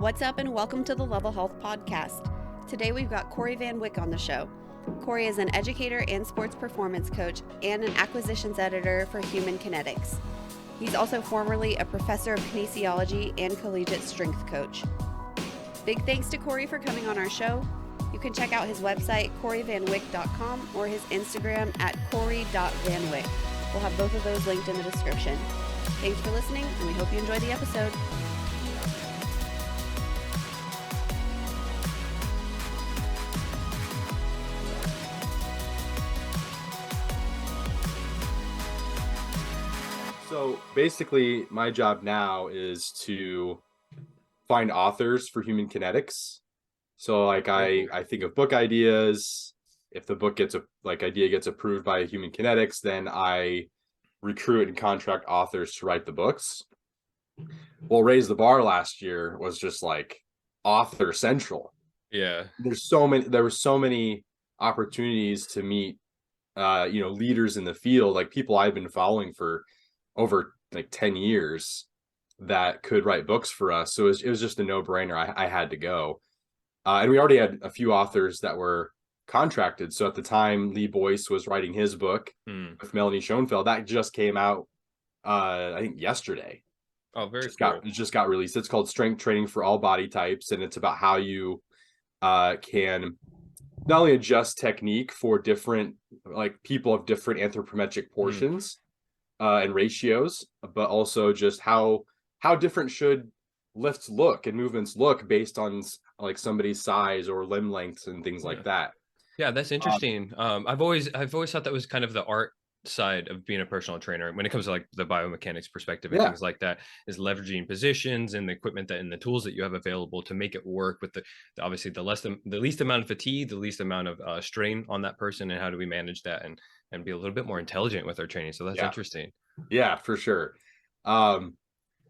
What's up, and welcome to the Level Health Podcast. Today we've got Korey Van Wyck on the show. Korey is an educator and sports performance coach and an acquisitions editor for Human Kinetics. He's also formerly a professor of kinesiology and collegiate strength coach. Big thanks to Korey for coming on our show. You can check out his website, koreyvanwyck.com, or his Instagram at korey.vanwyck. We'll have both of those linked in the description. Thanks for listening, and we hope you enjoy the episode. So basically, my job now is to find authors for Human Kinetics. So I think of book ideas. If the book idea gets approved by Human Kinetics, then I recruit and contract authors to write the books. Well, Raise the Bar last year was just like author central. Yeah. There were so many opportunities to meet leaders in the field, like people I've been following for over like 10 years that could write books for us. So it was just a no-brainer. I had to go. And we already had a few authors that were contracted. So at the time, Lee Boyce was writing his book with Melanie Schoenfeld. That just came out, I think yesterday. Oh, very cool. It just got released. It's called Strength Training for All Body Types. And it's about how you can not only adjust technique for different, like people of different anthropometric portions, and ratios, but also just how different should lifts look and movements look based on like somebody's size or limb lengths and things like that. Yeah, that's interesting. I've always thought that was kind of the art side of being a personal trainer when it comes to like the biomechanics perspective and things like that, is leveraging positions and the equipment and the tools that you have available to make it work with obviously the least amount of fatigue, the least amount of strain on that person, and how do we manage that and be a little bit more intelligent with our training. So that's interesting. Yeah, for sure.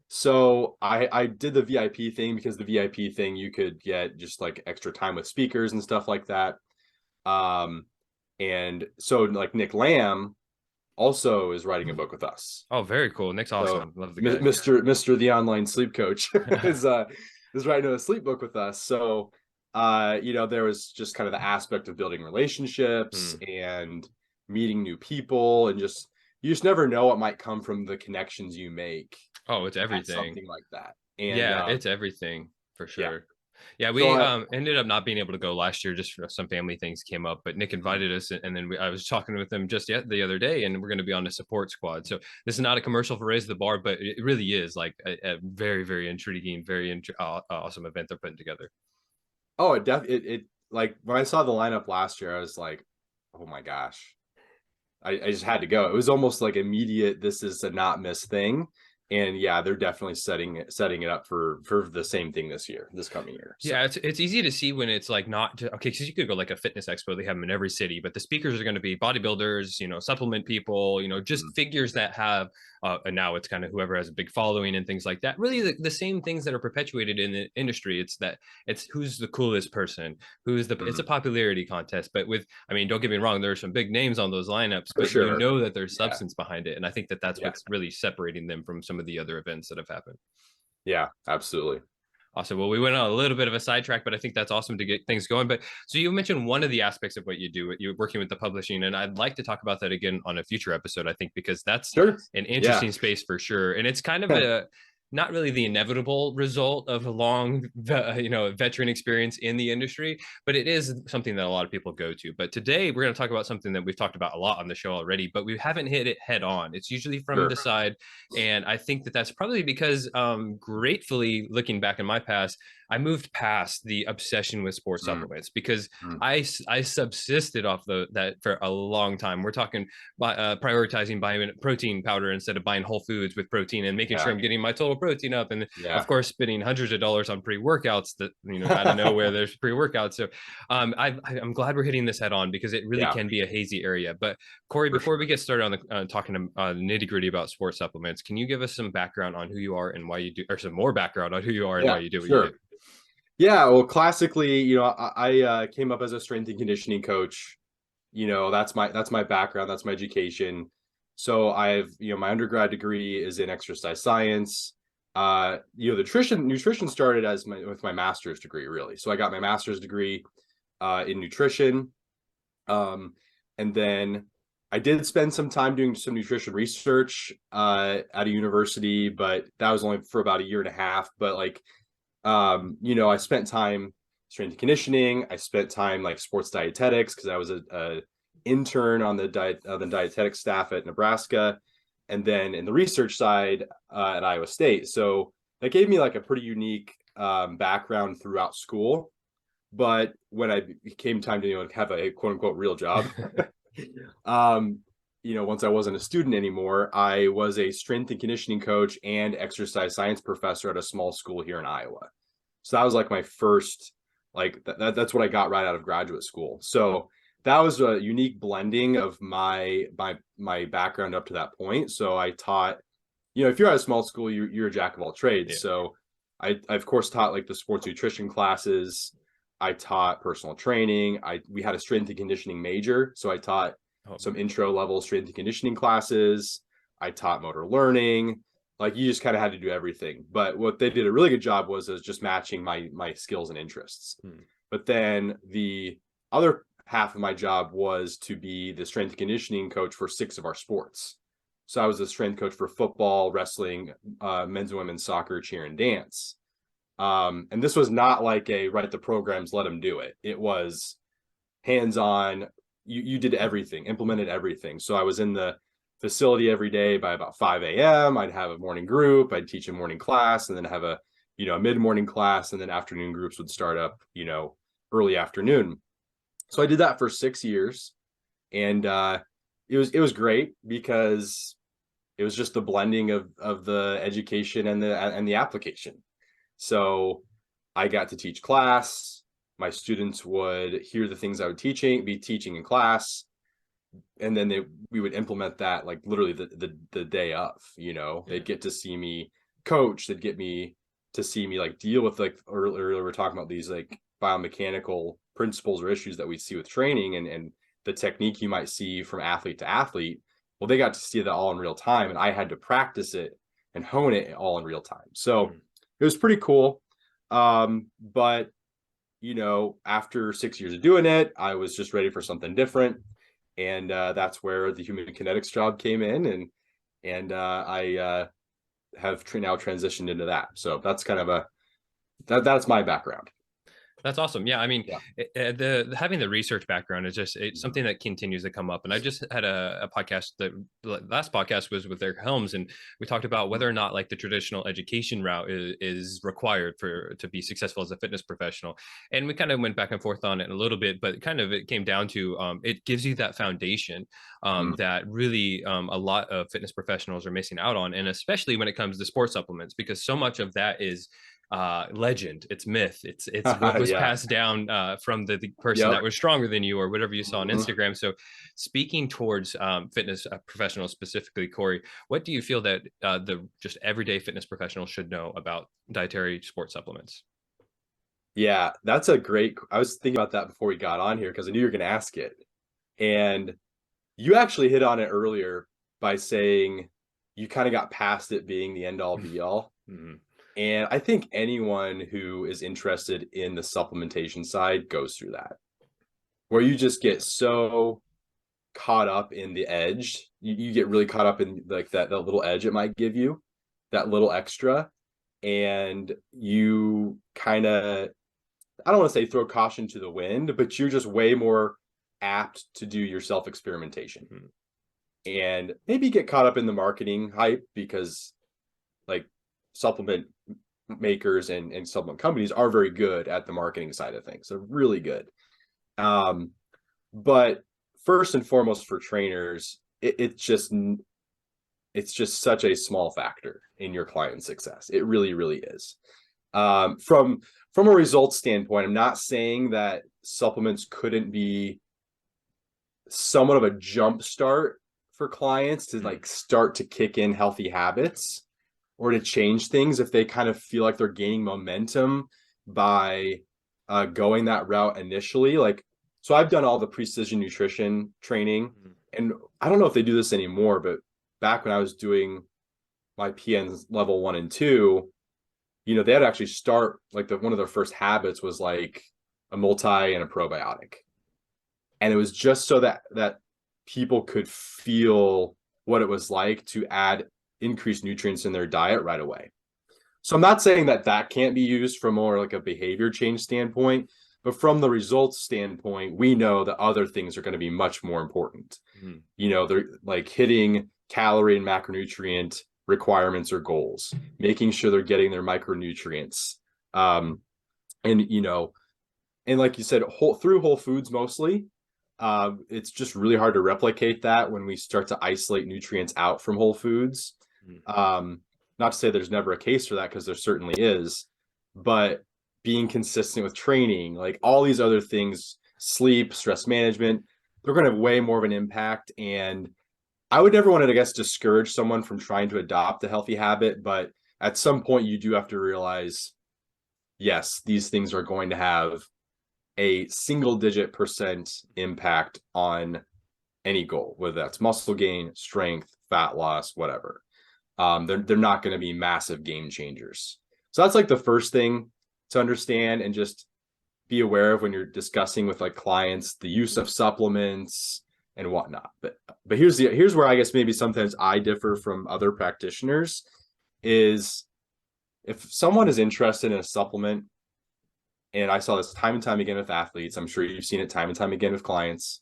So I did the VIP thing because the VIP thing, you could get just like extra time with speakers and stuff like that. And so like Nick Lamb also is writing a book with us. Oh, very cool. Nick's awesome. Love the guy. Mr. The Online Sleep Coach is writing a sleep book with us. So there was just kind of the aspect of building relationships and meeting new people, and you just never know what might come from the connections you make. Oh, it's everything. Something like that. And it's everything for sure. Yeah, we ended up not being able to go last year, just for some family things came up, but Nick invited us, and then I was talking with him just the other day, and we're going to be on the support squad. So this is not a commercial for Raise the Bar, but it really is like a very, very intriguing, very awesome event they're putting together. Oh, it like when I saw the lineup last year, I was like, oh my gosh, I just had to go. It was almost like immediate, this is a not miss thing. And yeah, they're definitely setting it up for the same thing this coming year. So. Yeah, it's easy to see when it's like because you could go like a fitness expo, they have them in every city, but the speakers are going to be bodybuilders, supplement people, just figures that have, and now it's kind of whoever has a big following and things like that. Really the same things that are perpetuated in the industry. It's who's the coolest person, it's a popularity contest, but don't get me wrong, there are some big names on those lineups, but you know that there's substance behind it. And I think that's what's really separating them from some of the other events that have happened. Yeah, absolutely. Awesome. Well, we went on a little bit of a sidetrack, but I think that's awesome to get things going. But so you mentioned one of the aspects of what you do, you're working with the publishing, and I'd like to talk about that again on a future episode, I think, because that's an interesting space for sure. And it's kind of not really the inevitable result of a long, veteran experience in the industry, but it is something that a lot of people go to. But today we're going to talk about something that we've talked about a lot on the show already, but we haven't hit it head on. It's usually from the side. And I think that's probably because gratefully, looking back in my past, I moved past the obsession with sports supplements because I subsisted off that for a long time. We're talking prioritizing buying protein powder instead of buying whole foods with protein and making sure I'm getting my total protein up. And of course, spending hundreds of dollars on pre-workouts that, out of nowhere, there's pre-workouts. So I'm glad we're hitting this head on because it really can be a hazy area. But Korey, before we get started on talking nitty gritty about sports supplements, can you give us some background on who you are and why you do, or some more background on who you are and why you do what you do? Yeah, well, classically, I came up as a strength and conditioning coach. That's my background, that's my education. So I've, my undergrad degree is in exercise science. the nutrition started with my master's degree, really. So I got my master's degree in nutrition. And then I did spend some time doing some nutrition research at a university, but that was only for about a year and a half. But like, I spent time strength and conditioning. I spent time like sports dietetics because I was a intern on the dietetic staff at Nebraska, and then in the research side at Iowa State. So that gave me like a pretty unique background throughout school. But when I came time to have a quote unquote real job, once I wasn't a student anymore, I was a strength and conditioning coach and exercise science professor at a small school here in Iowa. So that was like my first, like that's what I got right out of graduate school. So that was a unique blending of my background up to that point. So I taught, if you're at a small school, you're a jack of all trades. Yeah. So I of course taught like the sports nutrition classes. I taught personal training. We had a strength and conditioning major. So I taught some intro level strength and conditioning classes. I taught motor learning. Like you just kind of had to do everything. But what they did a really good job was just matching my skills and interests. But then the other half of my job was to be the strength and conditioning coach for 6 of our sports. So I was the strength coach for football, wrestling, men's and women's soccer, cheer, and dance. And this was not like write the programs, let them do it. It was hands-on. You did everything, implemented everything. So I was in the facility every day by about 5 a.m. I'd have a morning group. I'd teach a morning class and then have a mid-morning class. And then afternoon groups would start up, early afternoon. So I did that for 6 years. And it was great because it was just the blending of the education and the application. So I got to teach class. My students would hear the things I would be teaching in class. And then we would implement that like literally the day of, they'd get to see me coach. They'd get me to see me like deal with like earlier we were talking about these like biomechanical principles or issues that we see with training and the technique you might see from athlete to athlete. Well, they got to see that all in real time, and I had to practice it and hone it all in real time. So it was pretty cool. But after 6 years of doing it, I was just ready for something different. And that's where the Human Kinetics job came in. And I have now transitioned into that. So that's kind of that's my background. That's awesome. Yeah, I mean, having the research background is just something that continues to come up. And I just had a podcast the last podcast was with Eric Helms, and we talked about whether or not like the traditional education route is required to be successful as a fitness professional. And we kind of went back and forth on it a little bit, but kind of it came down to it gives you that foundation that really a lot of fitness professionals are missing out on, and especially when it comes to sports supplements, because so much of that is legend, it's myth, it's what was passed down from the person that was stronger than you or whatever you saw on Instagram. So speaking towards fitness professionals specifically, Korey, what do you feel that the just everyday fitness professional should know about dietary sports supplements? Yeah, I was thinking about that before we got on here because I knew you were going to ask it. And you actually hit on it earlier by saying you kind of got past it being the end all be all. And I think anyone who is interested in the supplementation side goes through that, where you just get so caught up in the edge. You get really caught up in like that little edge it might give you, that little extra. And you kind of, I don't want to say throw caution to the wind, but you're just way more apt to do your self-experimentation. And maybe get caught up in the marketing hype because like supplement makers and supplement companies are very good at the marketing side of things. They're really good. But first and foremost for trainers, it's just such a small factor in your client's success. It really, really is. From a results standpoint, I'm not saying that supplements couldn't be somewhat of a jump start for clients to like start to kick in healthy habits or to change things if they kind of feel like they're gaining momentum by going that route initially. Like, so I've done all the precision nutrition training, and I don't know if they do this anymore, but back when I was doing my PNs level 1 and 2, you know, they had to actually start like one of their first habits was like a multi and a probiotic. And it was just so that people could feel what it was like to add increased nutrients in their diet right away. So I'm not saying that can't be used from more like a behavior change standpoint, but from the results standpoint, we know that other things are going to be much more important. Mm-hmm. You know, they're like hitting calorie and macronutrient requirements or goals, making sure they're getting their micronutrients. And, you know, and like you said, through Whole Foods mostly, it's just really hard to replicate that when we start to isolate nutrients out from Whole Foods. Mm-hmm. Not to say there's never a case for that, because there certainly is, but being consistent with training, like all these other things, sleep, stress management, they're going to have way more of an impact. And I would never want to, I guess, discourage someone from trying to adopt a healthy habit, but at some point you do have to realize, yes, these things are going to have a single-digit % impact on any goal, whether that's muscle gain, strength, fat loss, whatever. They're not going to be massive game changers. So that's like the first thing to understand and just be aware of when you're discussing with like clients the use of supplements and whatnot. But here's where I guess maybe sometimes I differ from other practitioners is if someone is interested in a supplement, and I saw this time and time again with athletes, I'm sure you've seen it time and time again with clients,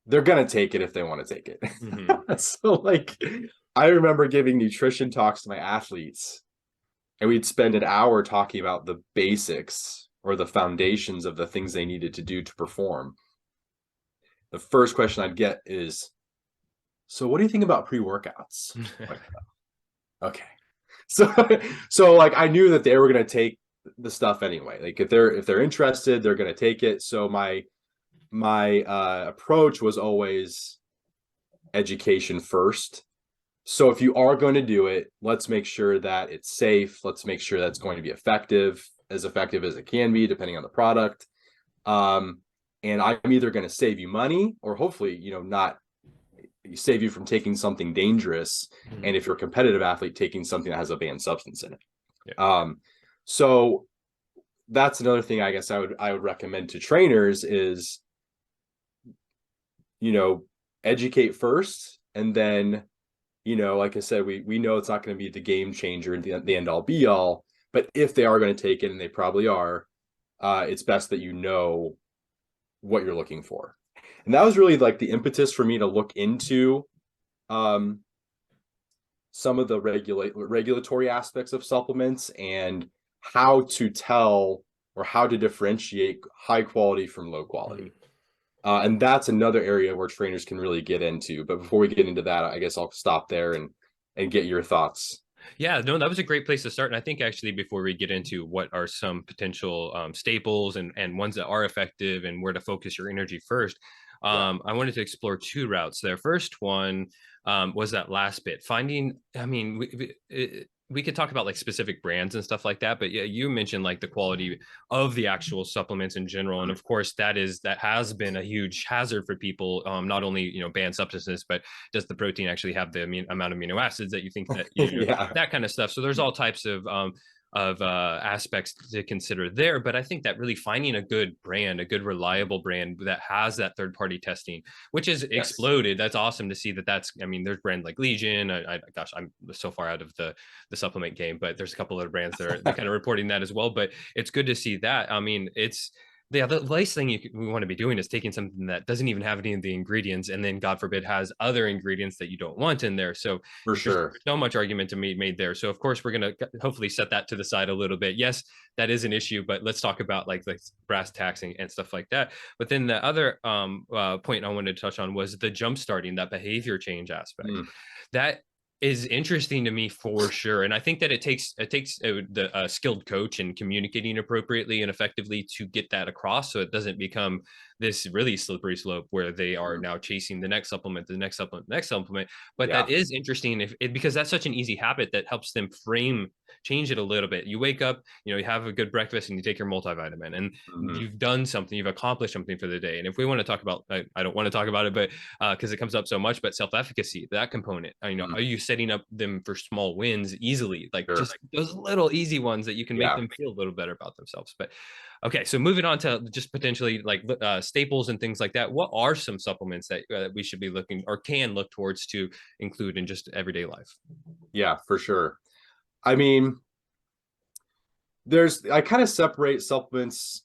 they're going to take it if they want to take it. Mm-hmm. So like, I remember giving nutrition talks to my athletes, and we'd spend an hour talking about the basics or the foundations of the things they needed to do to perform. The first question I'd get is, so what do you think about pre-workouts? Like, okay. So like I knew that they were going to take the stuff anyway. Like if they're interested, they're going to take it. So my approach was always education first. So if you are going to do it, let's make sure that it's safe. Let's make sure that's going to be effective as it can be, depending on the product. And I'm either going to save you money or hopefully, you know, not save you from taking something dangerous. Mm-hmm. And if you're a competitive athlete, taking something that has a banned substance in it. Yeah. So that's another thing I guess I would recommend to trainers is, you know, educate first, and then, you know, like I said, we know it's not going to be the game changer and the end all be all, but if they are going to take it, and they probably are, it's best that you know what you're looking for. And that was really like the impetus for me to look into some of the regulatory aspects of supplements and how to tell or how to differentiate high quality from low quality. And that's another area where trainers can really get into. But before we get into that, I guess I'll stop there and get your thoughts. Yeah, no, that was a great place to start. And I think actually before we get into what are some potential staples and ones that are effective and where to focus your energy first, I wanted to explore two routes there. First one was that last bit, finding, I mean, we could talk about like specific brands and stuff like that, but yeah, you mentioned like the quality of the actual supplements in general. And of course that has been a huge hazard for people. Not only, you know, banned substances, but does the protein actually have the amount of amino acids that you think that, you know, yeah. that kind of stuff. So there's all types of aspects to consider there. But I think that really finding a good brand, a good reliable brand that has that third-party testing, which has exploded. That's awesome to see that's, I mean, there's brands like Legion. Gosh, I'm so far out of the supplement game, but there's a couple of brands that are kind of reporting that as well. But it's good to see that. I mean, the last thing we want to be doing is taking something that doesn't even have any of the ingredients, and then God forbid has other ingredients that you don't want in there. So for sure, so much argument to be made there. So of course we're going to hopefully set that to the side a little bit. Yes, that is an issue, but let's talk about like brass taxing and stuff like that. But then the other point I wanted to touch on was the jump starting, that behavior change aspect. That is interesting to me for sure. And I think that it takes the skilled coach and communicating appropriately and effectively to get that across, so it doesn't become this really slippery slope where they are now chasing the next supplement, the next supplement, the next supplement. But that is interesting because that's such an easy habit that helps them change it a little bit. You wake up, you have a good breakfast and you take your multivitamin, and you've done something, you've accomplished something for the day. And if we want to talk about, I don't want to talk about it, but because it comes up so much, but self-efficacy, that component, are you setting up them for small wins easily? Like just those little easy ones that you can make them feel a little better about themselves. But okay, so moving on to just potentially like staples and things like that. What are some supplements that we should be looking or can look towards to include in just everyday life? Yeah, for sure. I mean, I kind of separate supplements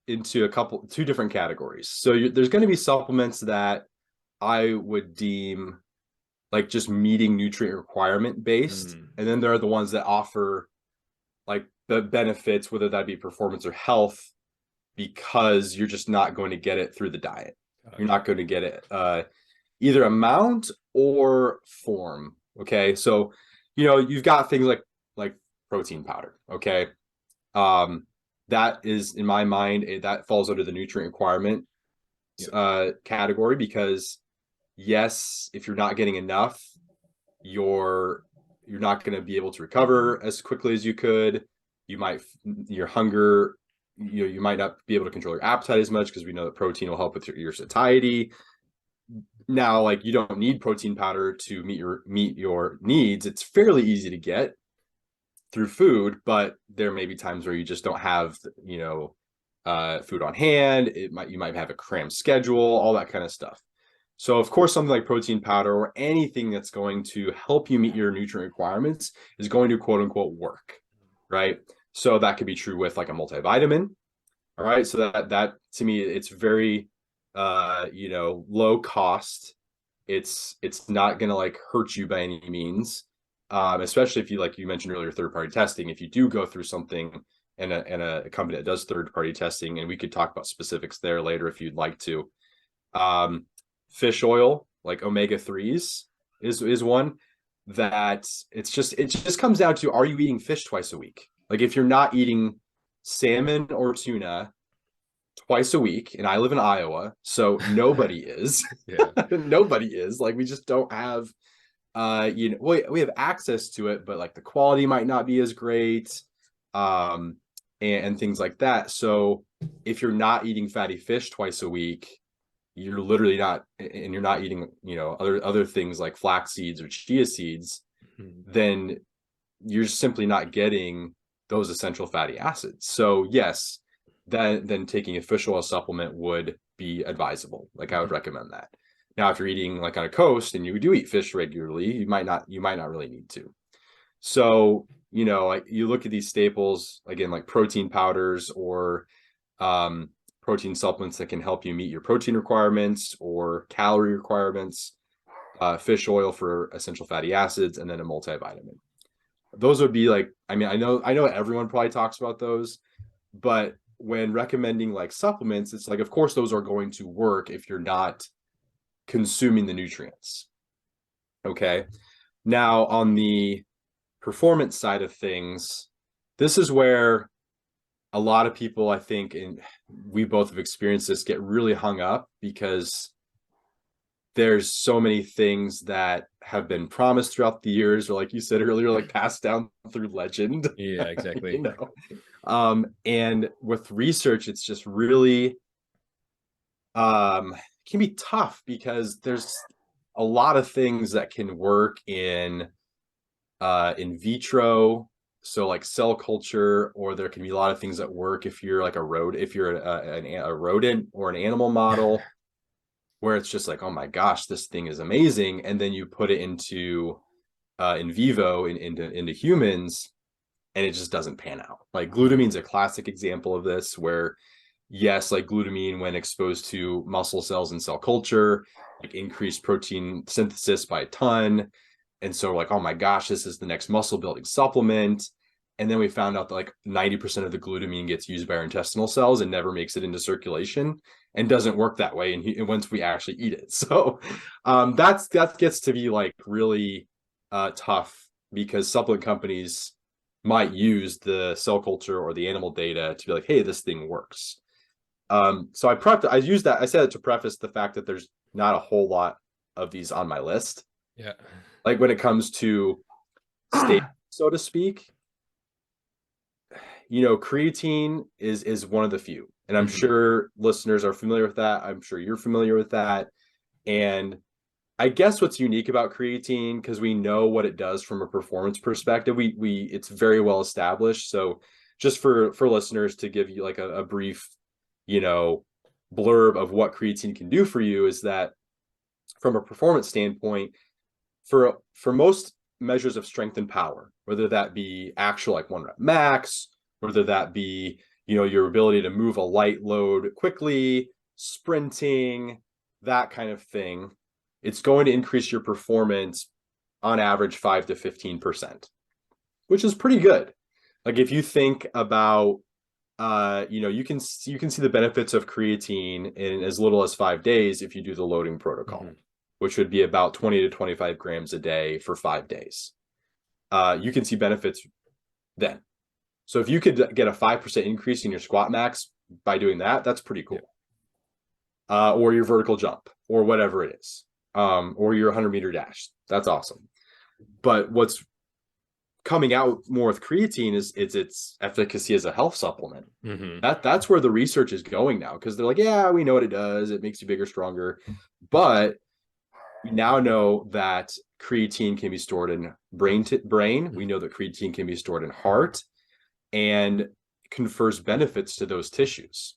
into two different categories. So there's going to be supplements that I would deem like just meeting nutrient requirement based. And then there are the ones that offer like the benefits, whether that be performance or health, because you're just not going to get it through the diet. You're not going to get it either amount or form. Okay. So, you've got things like protein powder. Okay. That is, in my mind, that falls under the nutrient requirement category, because yes, if you're not getting enough, you're not going to be able to recover as quickly as you could. Your hunger, you might not be able to control your appetite as much, because we know that protein will help with your satiety. Now, like, you don't need protein powder to meet your needs. It's fairly easy to get through food, but there may be times where you just don't have food on hand. You might have a cramped schedule, all that kind of stuff. So of course, something like protein powder or anything that's going to help you meet your nutrient requirements is going to quote unquote work, right? So that could be true with like a multivitamin. All right. So that to me, it's very low cost. It's not going to like hurt you by any means. Especially if you, like you mentioned earlier, third-party testing. If you do go through something and a company that does third-party testing, and we could talk about specifics there later if you'd like to. Fish oil, like omega-3s, is one that it just comes down to, are you eating fish twice a week? Like, if you're not eating salmon or tuna twice a week, and I live in Iowa, so nobody is. Nobody is. Like, we just don't have we have access to it, but like the quality might not be as great, and things like that. So if you're not eating fatty fish twice a week, you're literally not, and you're not eating other things like flax seeds or chia seeds, then you're simply not getting those essential fatty acids. So yes, then taking a fish oil supplement would be advisable. Like, I would recommend that. Now, if you're eating like on a coast and you do eat fish regularly, you might not really need to. So, you look at these staples, again, like protein powders or protein supplements that can help you meet your protein requirements or calorie requirements, fish oil for essential fatty acids, and then a multivitamin. Those would be like, I mean, I know everyone probably talks about those, but when recommending like supplements, it's like, of course, those are going to work if you're not consuming the nutrients. Okay. Now, on the performance side of things, this is where a lot of people, I think, and we both have experienced this, get really hung up, because there's so many things that have been promised throughout the years, or like you said earlier, like passed down through legend. Yeah, exactly. And with research, it's just really can be tough, because there's a lot of things that can work in vitro, so like cell culture, or there can be a lot of things that work if you're like a rodent or an animal model, where it's just like, oh my gosh, this thing is amazing, and then you put it into in vivo into humans, and it just doesn't pan out. Like, glutamine's a classic example of this, where yes, like glutamine, when exposed to muscle cells in cell culture, like increased protein synthesis by a ton. And so like, oh my gosh, this is the next muscle building supplement. And then we found out that like 90% of the glutamine gets used by our intestinal cells and never makes it into circulation, and doesn't work that way. And once we actually eat it. So that gets to be like really tough, because supplement companies might use the cell culture or the animal data to be like, hey, this thing works. So I used that. I said it to preface the fact that there's not a whole lot of these on my list. Yeah. Like when it comes to state, so to speak, creatine is one of the few. And I'm sure listeners are familiar with that. I'm sure you're familiar with that. And I guess what's unique about creatine, because we know what it does from a performance perspective, it's very well established. So just for listeners to give you like a brief, blurb of what creatine can do for you is that from a performance standpoint, for most measures of strength and power, whether that be actual like 1 rep max, whether that be, your ability to move a light load quickly, sprinting, that kind of thing, it's going to increase your performance on average 5 to 15%, which is pretty good. Like if you think about, you can see the benefits of creatine in as little as 5 days if you do the loading protocol, which would be about 20 to 25 grams a day for 5 days. You can see benefits then. So if you could get a 5% increase in your squat max by doing that, that's pretty cool. Yeah. Or your vertical jump or whatever it is. Or your 100-meter dash. That's awesome. But what's coming out more with creatine is its efficacy as a health supplement. That's where the research is going now, because they're like, yeah, we know what it does. It makes you bigger, stronger. But we now know that creatine can be stored in brain. We know that creatine can be stored in heart and confers benefits to those tissues.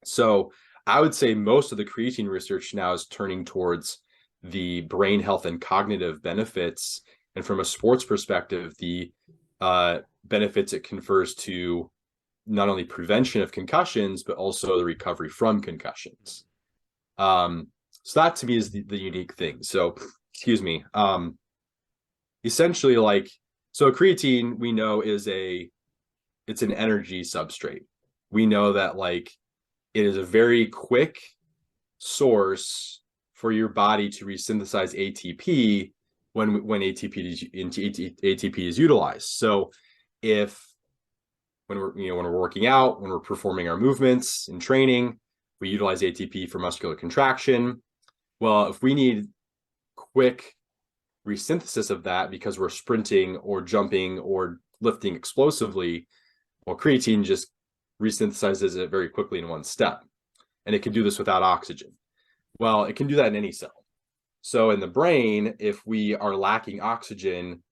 So I would say most of the creatine research now is turning towards the brain health and cognitive benefits. And from a sports perspective, the benefits it confers to not only prevention of concussions, but also the recovery from concussions. So that to me is the unique thing. So, excuse me. Essentially, so creatine we know it's an energy substrate. We know that it is a very quick source for your body to resynthesize ATP when ATP is utilized. So when we're working out, when we're performing our movements in training, we utilize ATP for muscular contraction. Well, if we need quick resynthesis of that because we're sprinting or jumping or lifting explosively, well, creatine just resynthesizes it very quickly in one step. And it can do this without oxygen. Well, it can do that in any cell. So in the brain, if we are lacking oxygen,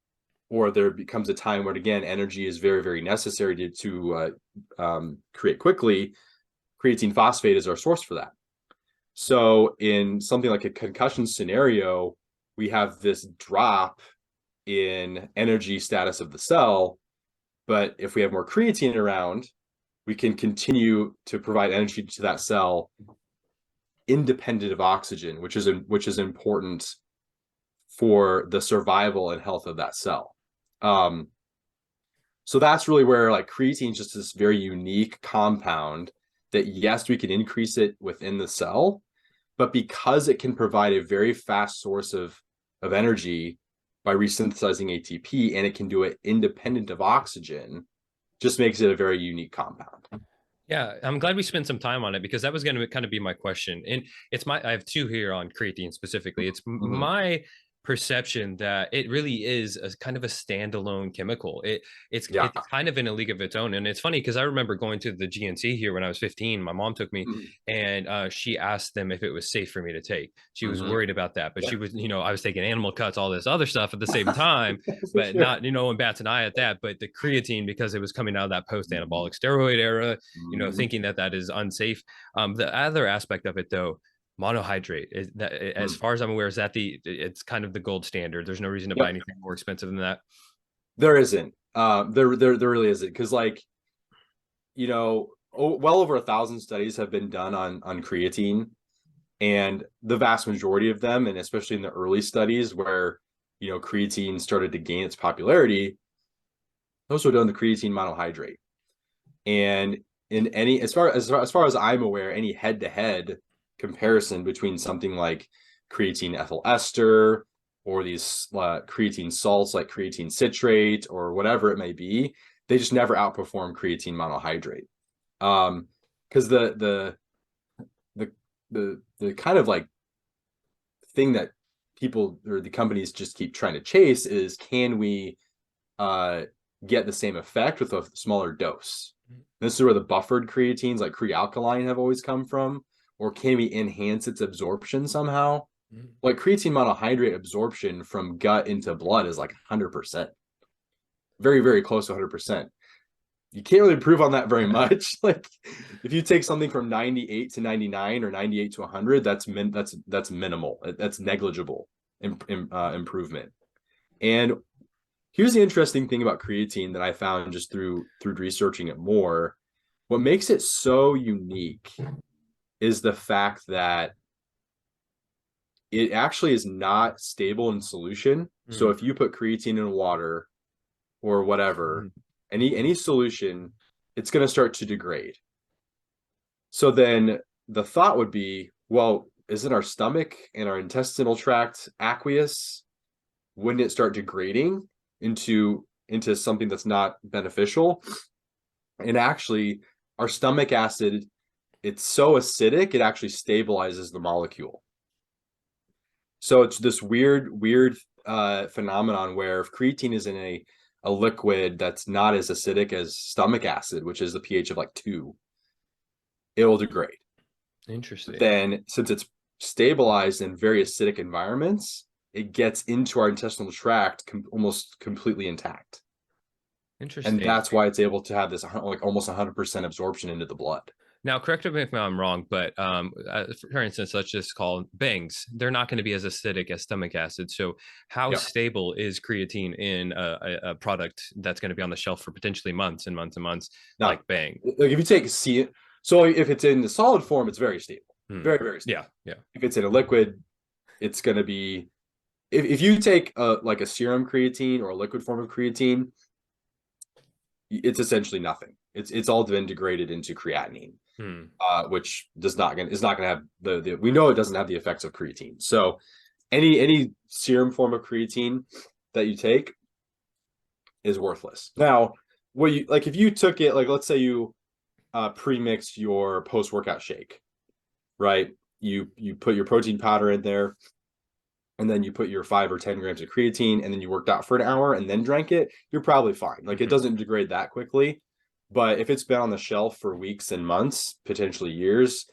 or there becomes a time where, again, energy is very, very necessary to create quickly, creatine phosphate is our source for that. So in something like a concussion scenario, we have this drop in energy status of the cell. But if we have more creatine around, we can continue to provide energy to that cell independent of oxygen, which is important for the survival and health of that cell. So that's really where creatine is just this very unique compound that, yes, we can increase it within the cell, but because it can provide a very fast source of energy by resynthesizing ATP, and it can do it independent of oxygen, just makes it a very unique compound. Yeah, I'm glad we spent some time on it, because that was going to kind of be my question. And I have two here on creatine specifically. It's my perception that it really is a kind of a standalone chemical. It's kind of in a league of its own. And it's funny because I remember going to the GNC here when I was 15. My mom took me and she asked them if it was safe for me to take. She was worried about that, but she was, I was taking animal cuts, all this other stuff at the same time, but not, no one bats an eye at that. But the creatine, because it was coming out of that post-anabolic steroid era, thinking that is unsafe. The other aspect of it, though, monohydrate is that, as far as I'm aware, it's kind of the gold standard. There's no reason to buy anything more expensive than that. There isn't. There really isn't, because well over 1,000 studies have been done on creatine, and the vast majority of them, and especially in the early studies where creatine started to gain its popularity, those were done the creatine monohydrate. And in any, as far as I'm aware, any head-to-head comparison between something like creatine ethyl ester or these creatine salts like creatine citrate or whatever it may be, they just never outperform creatine monohydrate. because the kind of like thing that people or the companies just keep trying to chase is, can we get the same effect with a smaller dose? This is where the buffered creatines like Crealkaline have always come from. Or can we enhance its absorption somehow? Like creatine monohydrate absorption from gut into blood is like 100%. Very, very close to 100%. You can't really improve on that very much. Like if you take something from 98 to 99 or 98 to 100, that's minimal. That's negligible improvement. And here's the interesting thing about creatine that I found just through researching it more. What makes it so unique is the fact that it actually is not stable in solution. So if you put creatine in water or whatever, any solution, it's going to start to degrade. So then the thought would be, well, isn't our stomach and our intestinal tract aqueous? Wouldn't it start degrading into something that's not beneficial? And actually, our stomach acid, it's so acidic, it actually stabilizes the molecule. So it's this weird phenomenon where if creatine is in a liquid that's not as acidic as stomach acid, which is the pH of like 2, it will degrade. Interesting. Then since it's stabilized in very acidic environments, it gets into our intestinal tract almost completely intact. Interesting. And that's why it's able to have this like almost 100% absorption into the blood. Now, correct me if I'm wrong, but for instance, let's just call bangs. They're not going to be as acidic as stomach acid. So how stable is creatine in a product that's going to be on the shelf for potentially months and months and months, like Bang? Like if you take so if it's in the solid form, it's very stable. Very, very stable. Yeah. If it's in a liquid, it's going to be, if you take like a serum creatine or a liquid form of creatine, it's essentially nothing. It's all been degraded into creatinine. Which is not going to have the we know it doesn't have the effects of creatine. So any serum form of creatine that you take is worthless. Now, what you like if you took it, like let's say you pre-mixed your post-workout shake, right? You put your protein powder in there, and then you put your 5 or 10 grams of creatine, and then you worked out for an hour and then drank it, you're probably fine. Like it doesn't degrade that quickly. But if it's been on the shelf for weeks and months, potentially years,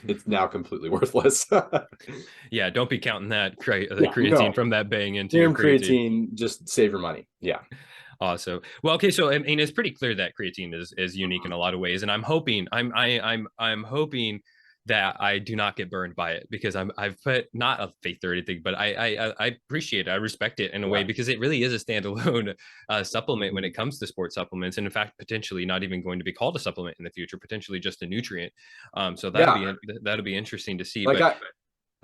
it's now completely worthless. Yeah, don't be counting that creatine from that Bang into your creatine. Just save your money. Yeah. Awesome. Well, okay, so I mean, it's pretty clear that creatine is unique in a lot of ways, and I'm hoping that I do not get burned by it, because I've put not a faith or anything, but I appreciate it, I respect it in a way, because it really is a standalone supplement when it comes to sports supplements, and in fact potentially not even going to be called a supplement in the future, potentially just a nutrient. So that'll be interesting to see. Like I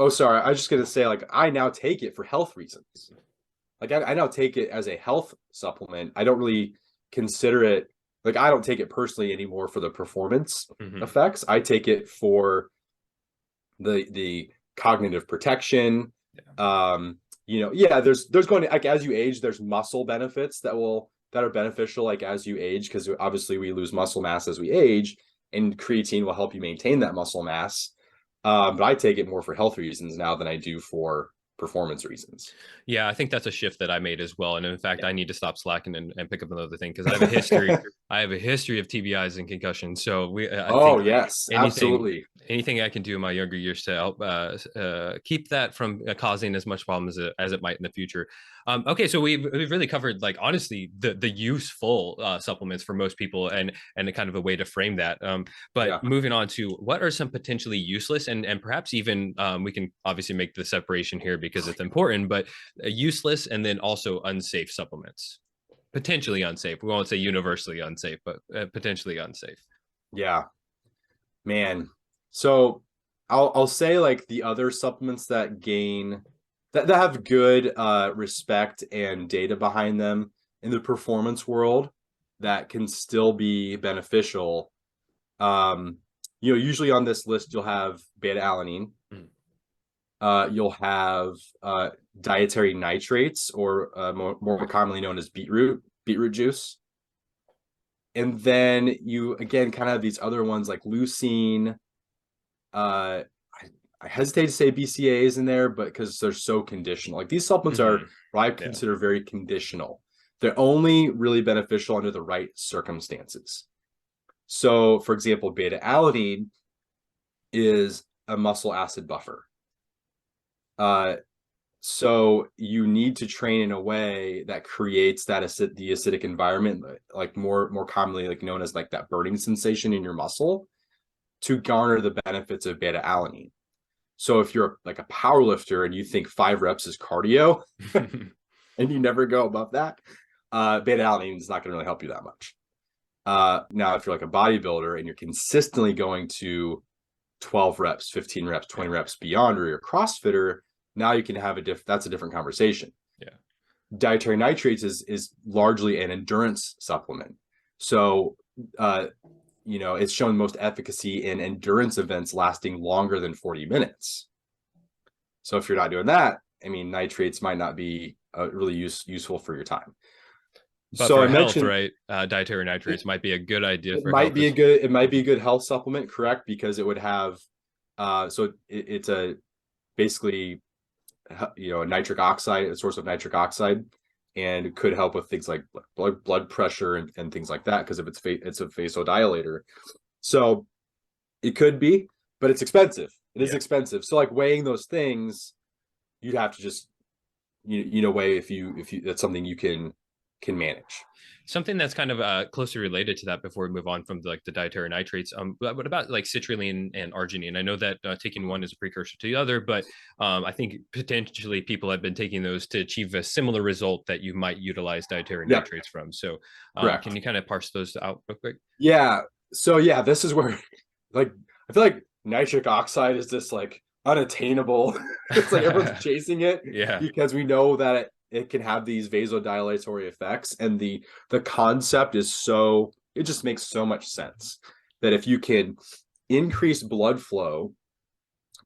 was just gonna say, like I now take it for health reasons. Like I now take it as a health supplement. I don't really consider it, like I don't take it personally anymore for the performance effects. I take it for the cognitive protection. There's going to, like, as you age, there's muscle benefits that are beneficial, like as you age, because obviously we lose muscle mass as we age, and creatine will help you maintain that muscle mass. But I take it more for health reasons now than I do for performance reasons. Yeah, I think that's a shift that I made as well. And in fact, I need to stop slacking and pick up another thing, because I have a history. I have a history of TBIs and concussions. So yes, absolutely. Anything I can do in my younger years to help keep that from causing as much problem as it might in the future. Okay, so we've really covered, like, honestly, the useful supplements for most people, and a kind of a way to frame that. But moving on to what are some potentially useless, and perhaps even we can obviously make the separation here because it's important, but useless and then also unsafe supplements. Potentially unsafe. We won't say universally unsafe, but potentially unsafe. Yeah, man. So I'll say, like, the other supplements that have good respect and data behind them in the performance world that can still be beneficial. Usually on this list you'll have beta alanine. You'll have dietary nitrates, or more commonly known as beetroot juice. And then you again kind of have these other ones like leucine. I hesitate to say BCA is in there, but because they're so conditional. Like these supplements are what I consider very conditional. They're only really beneficial under the right circumstances. So, for example, beta alanine is a muscle acid buffer. So you need to train in a way that creates that the acidic environment, like more commonly like known as like that burning sensation in your muscle, to garner the benefits of beta alanine. So if you're like a power lifter and you think 5 reps is cardio and you never go above that, beta alanine is not going to really help you that much. Now, if you're like a bodybuilder and you're consistently going to 12 reps, 15 reps, 20 reps beyond, or you're a CrossFitter, now you can have that's a different conversation. Yeah. Dietary nitrates is largely an endurance supplement. So, it's shown most efficacy in endurance events lasting longer than 40 minutes. So if you're not doing that, I mean, nitrates might not be really useful for your time. But so for health, right? Dietary nitrates might be a good idea. It might be a good health supplement, correct? Because it would have, it's a basically, a nitric oxide, a source of nitric oxide, and it could help with things like blood pressure and things like that because of it's a vasodilator. So it could be, but it's expensive. It is expensive. So like weighing those things, you'd have to just weigh if you that's something you can manage. Something that's kind of closely related to that before we move on from the dietary nitrates. What about like citrulline and arginine? I know that taking one is a precursor to the other, but I think potentially people have been taking those to achieve a similar result that you might utilize dietary nitrates from. So can you kind of parse those out real quick? Yeah. So yeah, this is where like I feel like nitric oxide is just like unattainable. It's like everyone's chasing it because we know that it can have these vasodilatory effects, and the concept is it just makes so much sense that if you can increase blood flow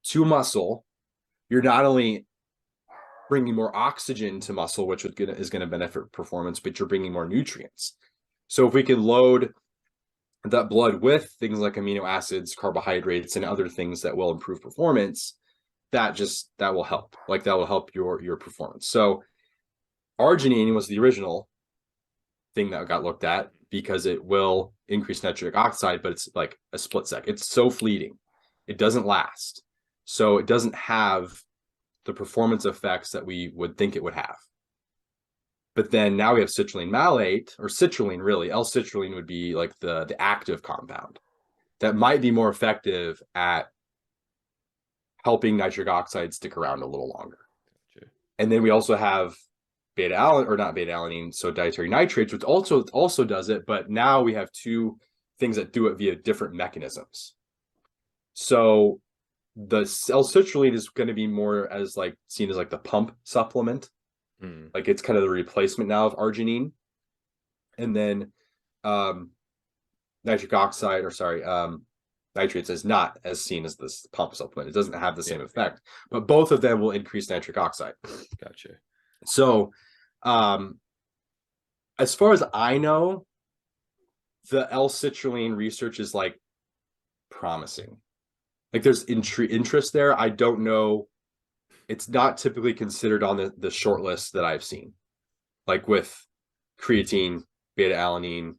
to muscle, you're not only bringing more oxygen to muscle, which is going to benefit performance, but you're bringing more nutrients. So if we can load that blood with things like amino acids, carbohydrates, and other things that will improve performance, that will help. Like that will help your performance. So arginine was the original thing that got looked at because it will increase nitric oxide, but it's like a split sec. It's so fleeting. It doesn't last. So it doesn't have the performance effects that we would think it would have. But then now we have citrulline malate, or citrulline really. L-citrulline would be like the active compound that might be more effective at helping nitric oxide stick around a little longer. Gotcha. And then we also have so dietary nitrates, which also does it, but now we have two things that do it via different mechanisms. So the L-citrulline is going to be more as like seen as like the pump supplement. Like it's kind of the replacement now of arginine. And then nitric oxide, nitrates is not as seen as this pump supplement. It doesn't have the same effect, but both of them will increase nitric oxide. Gotcha. So as far as I know, the L-citrulline research is like promising. Like there's interest there. I don't know. It's not typically considered on the short list that I've seen, like with creatine, beta alanine,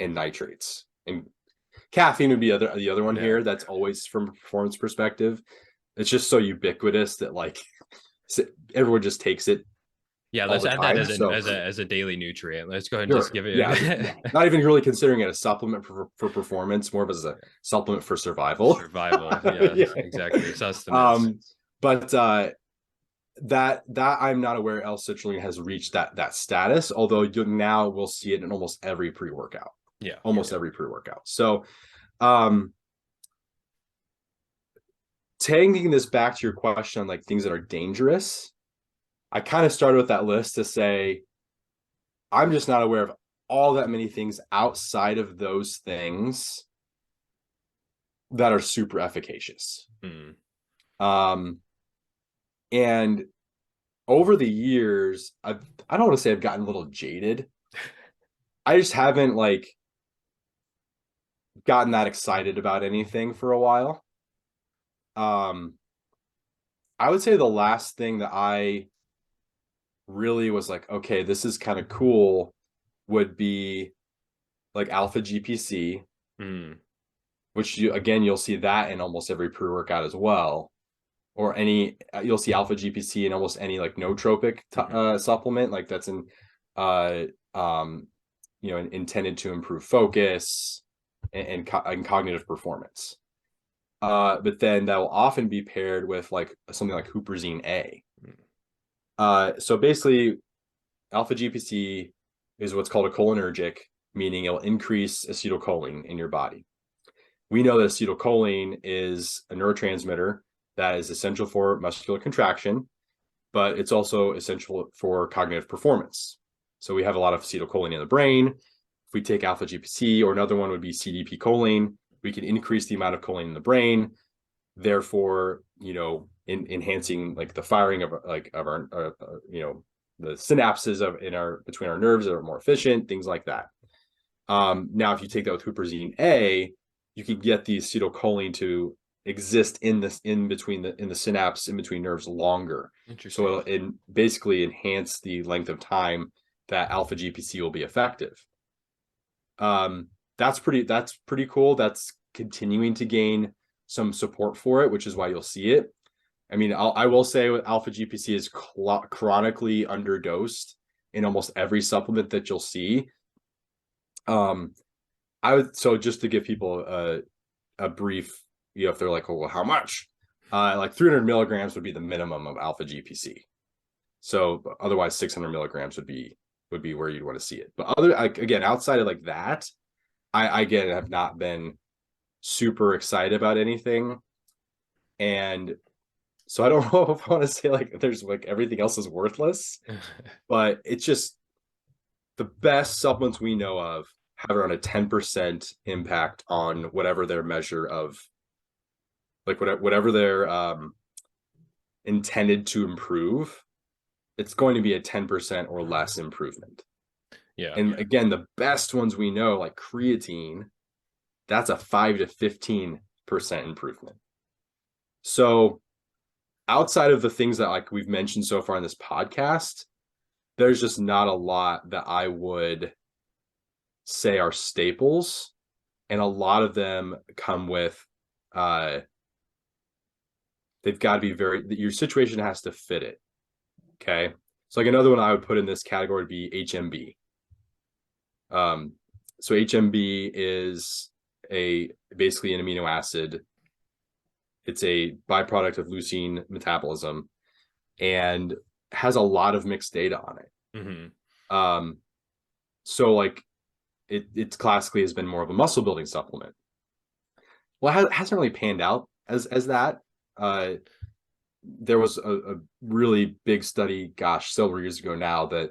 and nitrates. And caffeine would be the other one here. That's always from a performance perspective. It's just so ubiquitous that like everyone just takes it. Yeah, let's add that as a daily nutrient. Let's go ahead and just give it. Not even really considering it a supplement for performance, more of as a supplement for survival. Yeah, exactly. Sustenance. But that I'm not aware L-citrulline has reached that status. Although now we'll see it in almost every pre-workout. Yeah, every pre-workout. So, taking this back to your question on like things that are dangerous. I kind of started with that list to say, I'm just not aware of all that many things outside of those things that are super efficacious. And over the years, I don't want to say I've gotten a little jaded. I just haven't like gotten that excited about anything for a while. I would say the last thing that I really was like, okay, this is kind of cool, would be like alpha GPC, which you'll see that in almost every pre-workout as well, or you'll see alpha GPC in almost any like nootropic supplement, like that's intended to improve focus and cognitive performance. But then that will often be paired with like something like huperzine A. So basically, alpha GPC is what's called a cholinergic, meaning it'll increase acetylcholine in your body. We know that acetylcholine is a neurotransmitter that is essential for muscular contraction, but it's also essential for cognitive performance. So we have a lot of acetylcholine in the brain. If we take alpha GPC, or another one would be CDP choline, we can increase the amount of choline in the brain, therefore, enhancing like the firing of our the synapses between our nerves that are more efficient, things like that. Now, if you take that with huperzine A, you can get the acetylcholine to exist in the synapse in between nerves longer. So it'll basically enhance the length of time that alpha GPC will be effective. That's pretty cool. That's continuing to gain some support for it, which is why you'll see it. I mean, I will say with alpha GPC is chronically underdosed in almost every supplement that you'll see. So just to give people a brief, if they're like, well, how much? Like 300 milligrams would be the minimum of alpha GPC. So otherwise 600 milligrams would be where you'd want to see it. But again, outside of like that, I again have not been super excited about anything. And so I don't know if I want to say like there's like everything else is worthless, but it's just the best supplements we know of have around a 10% impact on whatever their measure of, like whatever they're intended to improve. It's going to be a 10% or less improvement. And again, the best ones we know, like creatine, that's a 5 to 15% improvement. So outside of the things that like we've mentioned so far in this podcast, there's just not a lot that I would say are staples. And a lot of them come with, they've got to be your situation has to fit it. Okay. So like another one I would put in this category would be HMB. So HMB is basically an amino acid. It's a byproduct of leucine metabolism and has a lot of mixed data on it. So like it classically has been more of a muscle building supplement. Well, it hasn't really panned out as that. There was a really big study, several years ago now, that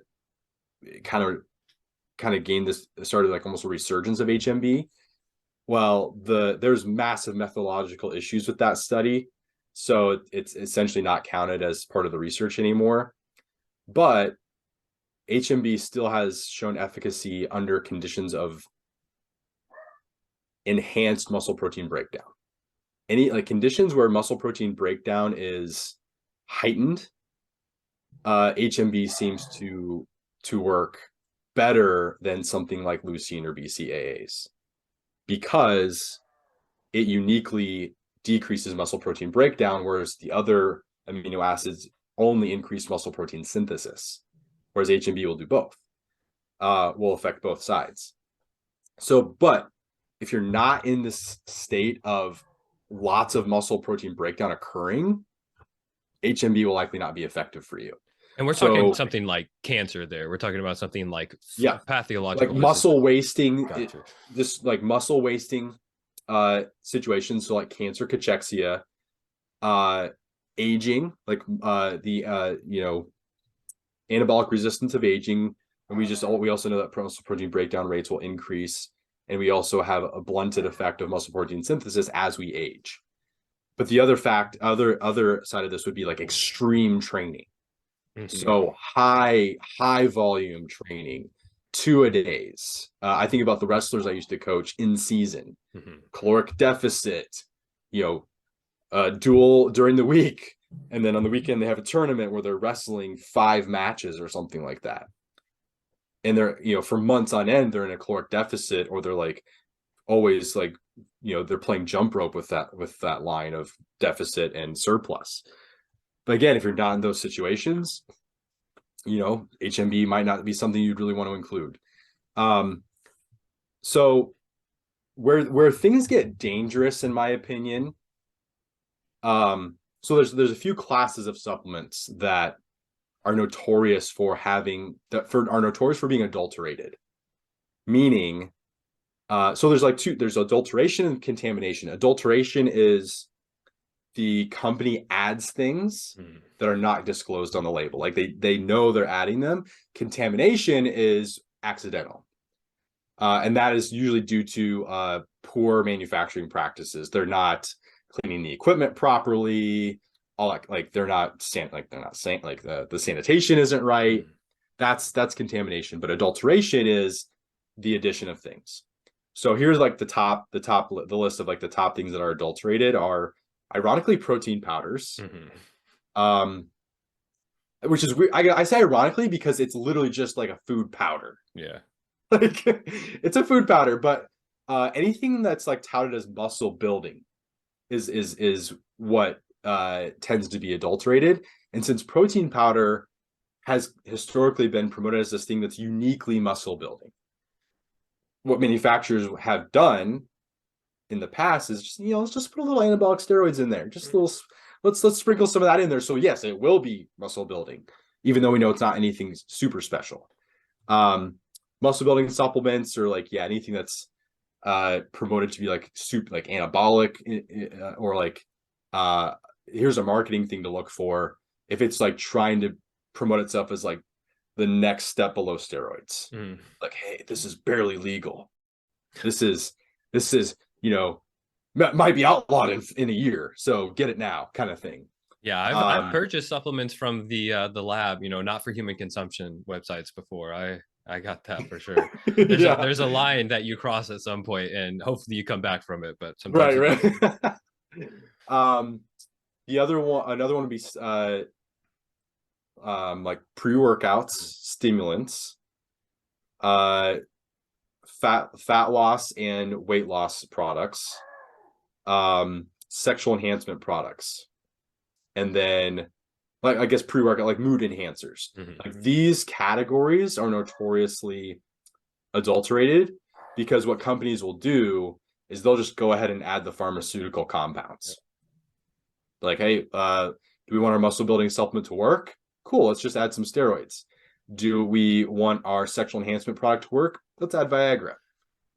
kind of started like almost a resurgence of HMB. Well, there's massive methodological issues with that study, so it's essentially not counted as part of the research anymore. But HMB still has shown efficacy under conditions of enhanced muscle protein breakdown. Any like conditions where muscle protein breakdown is heightened, HMB seems to work better than something like leucine or BCAAs, because it uniquely decreases muscle protein breakdown, whereas the other amino acids only increase muscle protein synthesis, whereas HMB will do both, will affect both sides. So, but if you're not in this state of lots of muscle protein breakdown occurring, HMB will likely not be effective for you. And we're talking something like cancer there. We're talking about something like pathological, like muscle wasting, Gotcha. Just like muscle wasting situations. So like cancer, cachexia, aging, like the anabolic resistance of aging. And we also know that muscle protein breakdown rates will increase. And we also have a blunted effect of muscle protein synthesis as we age. But the other side of this would be like extreme training. So high volume training, two-a-days. I think about the wrestlers I used to coach in season, caloric deficit, dual during the week. And then on the weekend, they have a tournament where they're wrestling 5 matches or something like that. And they're, for months on end, they're in a caloric deficit, or they're like always like, they're playing jump rope with that line of deficit and surplus. But again, if you're not in those situations, HMB might not be something you'd really want to include. So where things get dangerous, in my opinion, so there's a few classes of supplements that are notorious for being adulterated. Meaning, so there's adulteration and contamination. Adulteration is the company adds things that are not disclosed on the label. Like they know they're adding them. Contamination is accidental. And that is usually due to poor manufacturing practices. They're not cleaning the equipment properly. The sanitation isn't right. That's contamination. But adulteration is the addition of things. So here's like the list of like the top things that are adulterated are, ironically, protein powders. Which is weird. I say ironically because it's literally just like a food powder. Yeah. Like it's a food powder, but anything that's like touted as muscle building is what tends to be adulterated. And since protein powder has historically been promoted as this thing that's uniquely muscle building, what manufacturers have done in the past is just, let's just put a little anabolic steroids in there, just a little, let's sprinkle some of that in there. So yes, it will be muscle building, even though we know it's not anything super special. Muscle building supplements, or like, anything that's promoted to be like super like anabolic, or like here's a marketing thing to look for. If it's like trying to promote itself as like the next step below steroids, like, hey, this is barely legal. This is might be outlawed in a year, so get it now, kind of thing. Yeah, I've purchased supplements from the lab, not for human consumption websites before. I got that for sure. There's a line that you cross at some point, and hopefully you come back from it. But sometimes right. Another one would be like pre-workouts, stimulants, fat loss and weight loss products, sexual enhancement products, and then like, I guess, pre-workout, like mood enhancers. Like these categories are notoriously adulterated because what companies will do is they'll just go ahead and add the pharmaceutical compounds. Like, hey, do we want our muscle building supplement to work? Cool, let's just add some steroids. Do we want our sexual enhancement product to work? Let's add Viagra.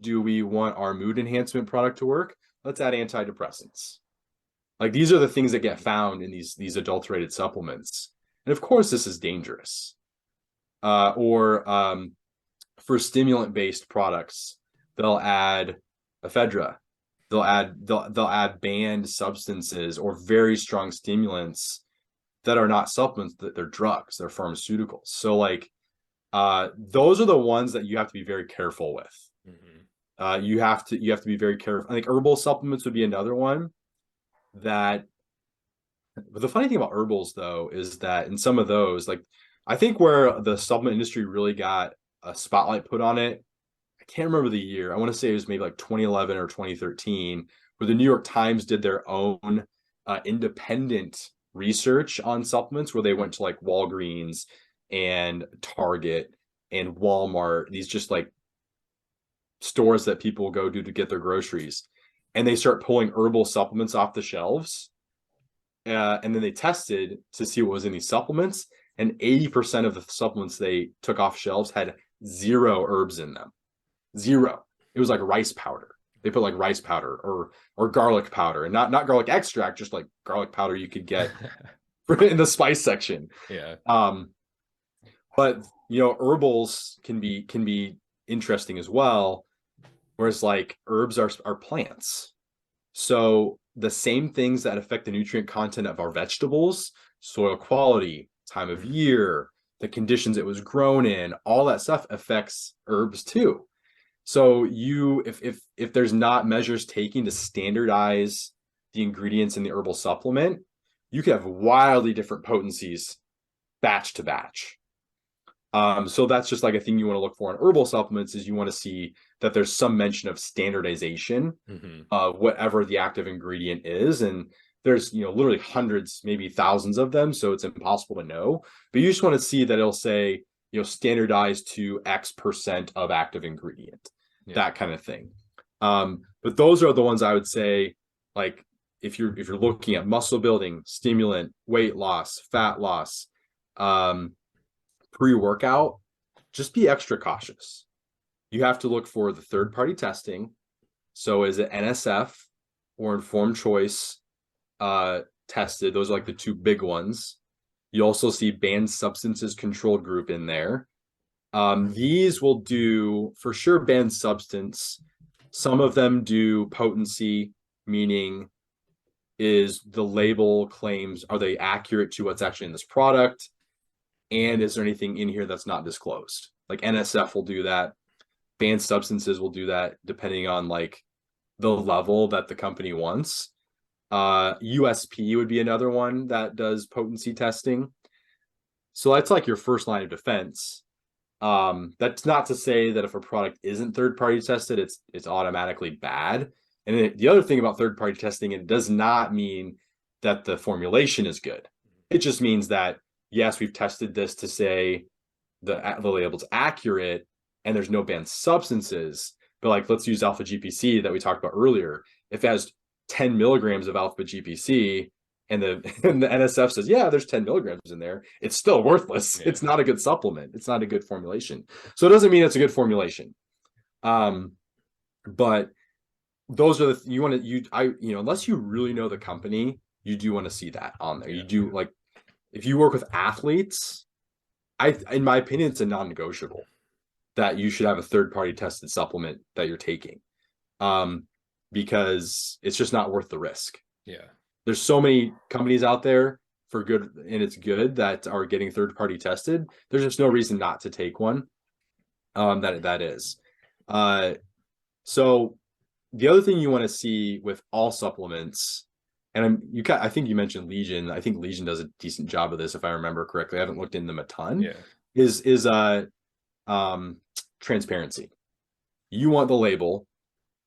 Do we want our mood enhancement product to work? Let's add antidepressants. Like, these are the things that get found in these adulterated supplements. And of course, this is dangerous. Or for stimulant-based products, they'll add ephedra. They'll add banned substances or very strong stimulants that are not supplements, that they're drugs, they're pharmaceuticals. So like those are the ones that you have to be very careful with. You have to be very careful. I think herbal supplements would be another one. But the funny thing about herbals, though, is that in some of those, like, I think where the supplement industry really got a spotlight put on it, I can't remember the year. I want to say it was maybe like 2011 or 2013, where the New York Times did their own independent research on supplements, where they went to like Walgreens and Target and Walmart, these just like stores that people go to get their groceries. And they start pulling herbal supplements off the shelves. And then they tested to see what was in these supplements. And 80% of the supplements they took off shelves had 0 herbs in them. 0. It was like rice powder. They put like rice powder or garlic powder, and not garlic extract, just like garlic powder you could get in the spice section. Yeah. But herbals can be interesting as well. Whereas like herbs are plants. So the same things that affect the nutrient content of our vegetables, soil quality, time of year, the conditions it was grown in, all that stuff affects herbs too. So if there's not measures taken to standardize the ingredients in the herbal supplement, you could have wildly different potencies batch to batch. So that's just like a thing you want to look for in herbal supplements, is you want to see that there's some mention of standardization of whatever the active ingredient is. And there's, literally hundreds, maybe thousands of them. So it's impossible to know, but you just want to see that it'll say, standardized to X% of active ingredient, that kind of thing. But those are the ones I would say, like, if you're looking at muscle building, stimulant, weight loss, fat loss, pre-workout, just be extra cautious. You have to look for the third-party testing. So is it NSF or informed choice tested? Those are like the two big ones. You also see banned substances controlled group in there. These will do, for sure, banned substance. Some of them do potency, meaning is the label claims, are they accurate to what's actually in this product? And is there anything in here that's not disclosed? Like NSF will do that. Banned substances will do that, depending on like the level that the company wants. USP would be another one that does potency testing. So that's like your first line of defense. That's not to say that if a product isn't third-party tested, it's automatically bad. And the other thing about third-party testing, it does not mean that the formulation is good. It just means that, yes, we've tested this to say the label's accurate and there's no banned substances. But like, let's use alpha GPC that we talked about earlier. If it has 10 milligrams of alpha GPC and the NSF says, yeah, there's 10 milligrams in there, it's still worthless. It's not a good supplement. It's not a good formulation. So it doesn't mean it's a good formulation. But those are unless you really know the company, you do want to see that on there. You do, like, if you work with athletes, in my opinion, it's a non-negotiable that you should have a third-party tested supplement that you're taking, because it's just not worth the risk. Yeah. There's so many companies out there for good, and it's good, that are getting third-party tested. There's just no reason not to take one. That is. So the other thing you want to see with all supplements, and I think you mentioned Legion. I think Legion does a decent job of this, if I remember correctly. I haven't looked into them a ton. Yeah. Is transparency. You want the label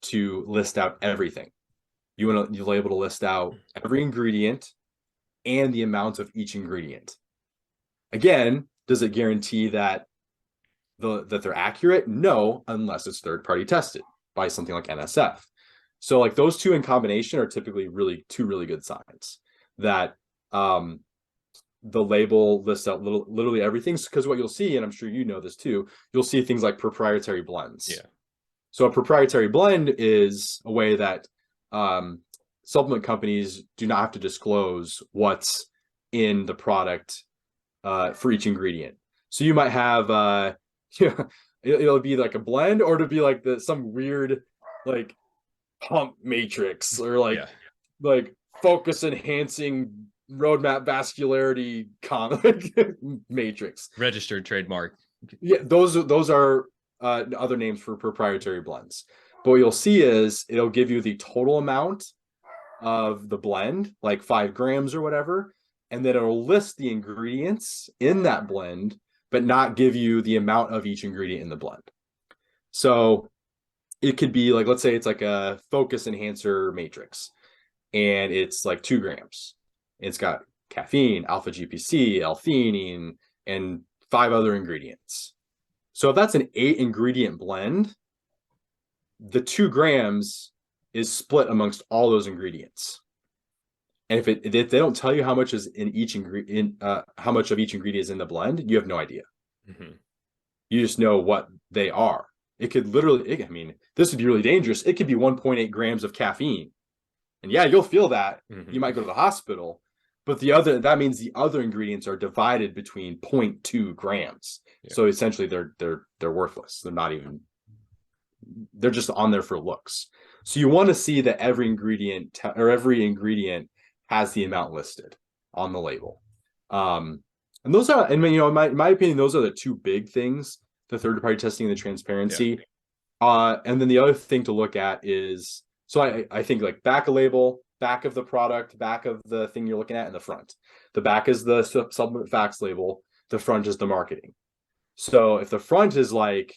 to list out everything. You want the label to list out every ingredient and the amount of each ingredient. Again, does it guarantee that that they're accurate? No, unless it's third-party tested by something like NSF. So like those two in combination are typically two really good signs that the label lists out literally everything. Because what you'll see, and I'm sure you know this too, you'll see things like proprietary blends. Yeah. So a proprietary blend is a way that supplement companies do not have to disclose what's in the product for each ingredient. So you might have it'll be like a blend, or to be like some weird like pump matrix, or like focus enhancing roadmap vascularity matrix. Registered trademark. Yeah, those are other names for proprietary blends. But what you'll see is it'll give you the total amount of the blend, like 5 grams or whatever, and then it'll list the ingredients in that blend, but not give you the amount of each ingredient in the blend. So it could be like, let's say it's like a focus enhancer matrix, and it's like 2 grams. It's got caffeine, alpha GPC, L-theanine, and 5 other ingredients. So if that's an 8 ingredient blend, the 2 grams is split amongst all those ingredients. And if they don't tell you how much is in each ingredient, how much of each ingredient is in the blend, you have no idea. Mm-hmm. You just know what they are. It could literally, this would be really dangerous. It could be 1.8 grams of caffeine. And yeah, you'll feel that. Mm-hmm. You might go to the hospital, but that means the other ingredients are divided between 0.2 grams. Yeah. So essentially they're worthless. They're just on there for looks. So you want to see that every ingredient has the amount listed on the label. And those are, and you know, in my opinion, those are the two big things: the third-party testing and the transparency. And then the other thing to look at is, so I think like back a label, back of the product, back of the thing you're looking at, and the front. The back is the supplement facts label. The front is the marketing. So if the front is like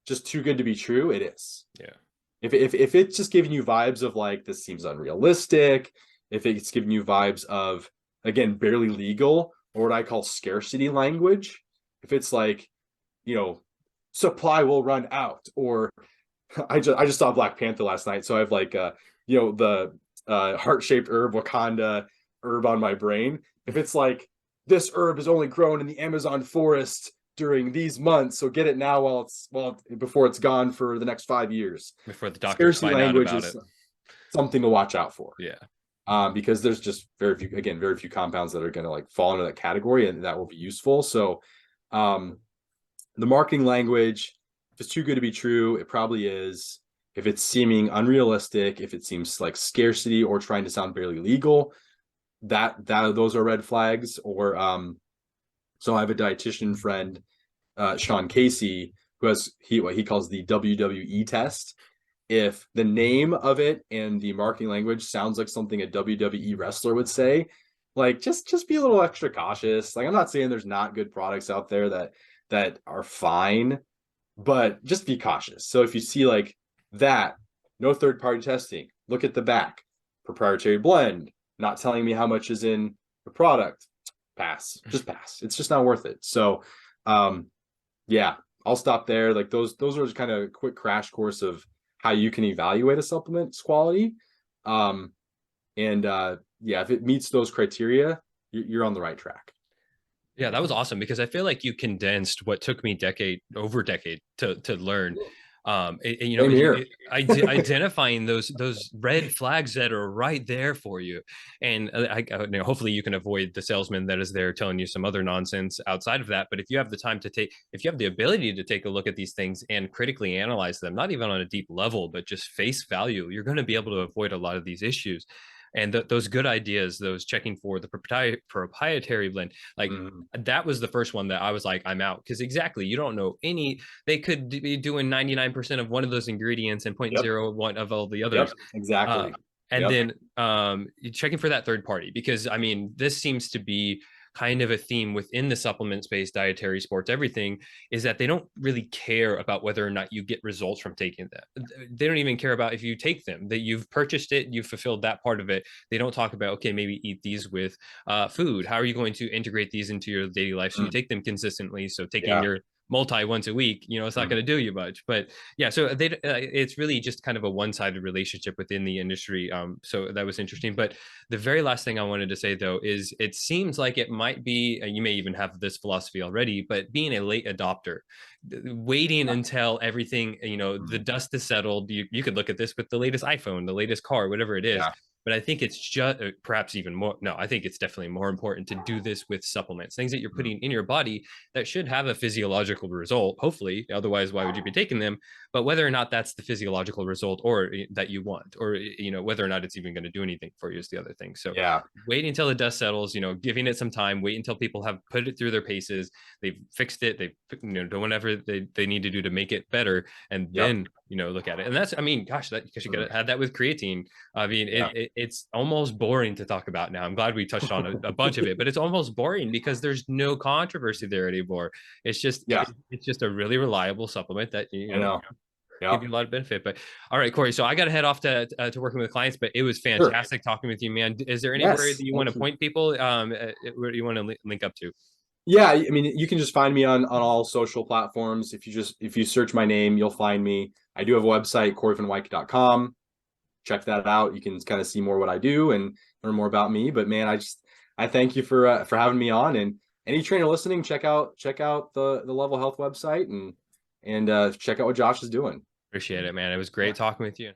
just too good to be true, it is. Yeah. If it's just giving you vibes of like, this seems unrealistic, if it's giving you vibes of, again, barely legal, or what I call scarcity language, if it's like, you know, supply will run out, or I just saw Black Panther last night, so I have like you know, the heart-shaped herb Wakanda herb on my brain. If it's like, this herb is only grown in the Amazon forest during these months, so get it now before it's gone for the next 5 years. Before the doctors find out about it. Something to watch out for. Yeah. Because there's just very few compounds that are going to like fall into that category, and that will be useful. So the marketing language, if it's too good to be true, it probably is. If it's seeming unrealistic, if it seems like scarcity or trying to sound barely legal, those are red flags. Or so I have a dietitian friend, Sean Casey, who has what he calls the WWE test. If the name of it and the marketing language sounds like something a WWE wrestler would say, like just be a little extra cautious. Like, I'm not saying there's not good products out there that are fine, but just be cautious. So if you see like that, no third-party testing, look at the back, proprietary blend, not telling me how much is in the product, pass. Just pass. It's just not worth it. So yeah, I'll stop there. Like those are just kind of a quick crash course of how you can evaluate a supplement's quality. And yeah, if it meets those criteria, you're on the right track. Yeah, that was awesome, because I feel like you condensed what took me over a decade to learn. You know, identifying those red flags that are right there for you, and you know, hopefully you can avoid the salesman that is there telling you some other nonsense outside of that. But if you have the time to if you have the ability to take a look at these things and critically analyze them, not even on a deep level, but just face value, you're going to be able to avoid a lot of these issues. And those good ideas, those checking for the proprietary blend, like that was the first one that I was like, I'm out. Because exactly, you don't know they could be doing 99% of one of those ingredients and 0.01 of all the others. Exactly. And then checking for that third party, because I mean, this seems to be kind of a theme within the supplement space, dietary, sports, everything, is that they don't really care about whether or not you get results from taking them. They don't even care about if you take them, that you've purchased it, you've fulfilled that part of it. They don't talk about, okay, maybe eat these with food. How are you going to integrate these into your daily life so you take them consistently? So taking your multi once a week, you know, it's not going to do you much. But yeah, so it's really just kind of a one-sided relationship within the industry. So that was interesting. But the very last thing I wanted to say, though, is it seems like it might be, you may even have this philosophy already, but being a late adopter, waiting until everything, you know, the dust is settled. You could look at this with the latest iPhone, the latest car, whatever it is. But I think it's just perhaps even more. No, I think it's definitely more important to do this with supplements, things that you're putting in your body that should have a physiological result, hopefully. Otherwise, why would you be taking them? But whether or not that's the physiological result or that you want, or, you know, whether or not it's even going to do anything for you is the other thing. So waiting until the dust settles, you know, giving it some time, wait until people have put it through their paces, they've fixed it, they've, you know, done whatever they need to do to make it better, and then, you know, look at it. And that's, I mean, gosh, that, because you could have had that with creatine. I mean, it's almost boring to talk about now. I'm glad we touched on a bunch of it, but it's almost boring because there's no controversy there anymore. It's just, it's just a really reliable supplement that, you know, give you a lot of benefit. But all right, Korey, so I got to head off to working with clients, but it was fantastic talking with you, man. Is there anywhere that you want to point people, where you want to link up to? Yeah, I mean, you can just find me on all social platforms. If you search my name, you'll find me. I do have a website, koreyvanwyk.com. Check that out. You can kind of see more what I do and learn more about me. But man, I thank you for having me on. And any trainer listening, check out the Level Health website and check out what Josh is doing. Appreciate it, man. It was great talking with you.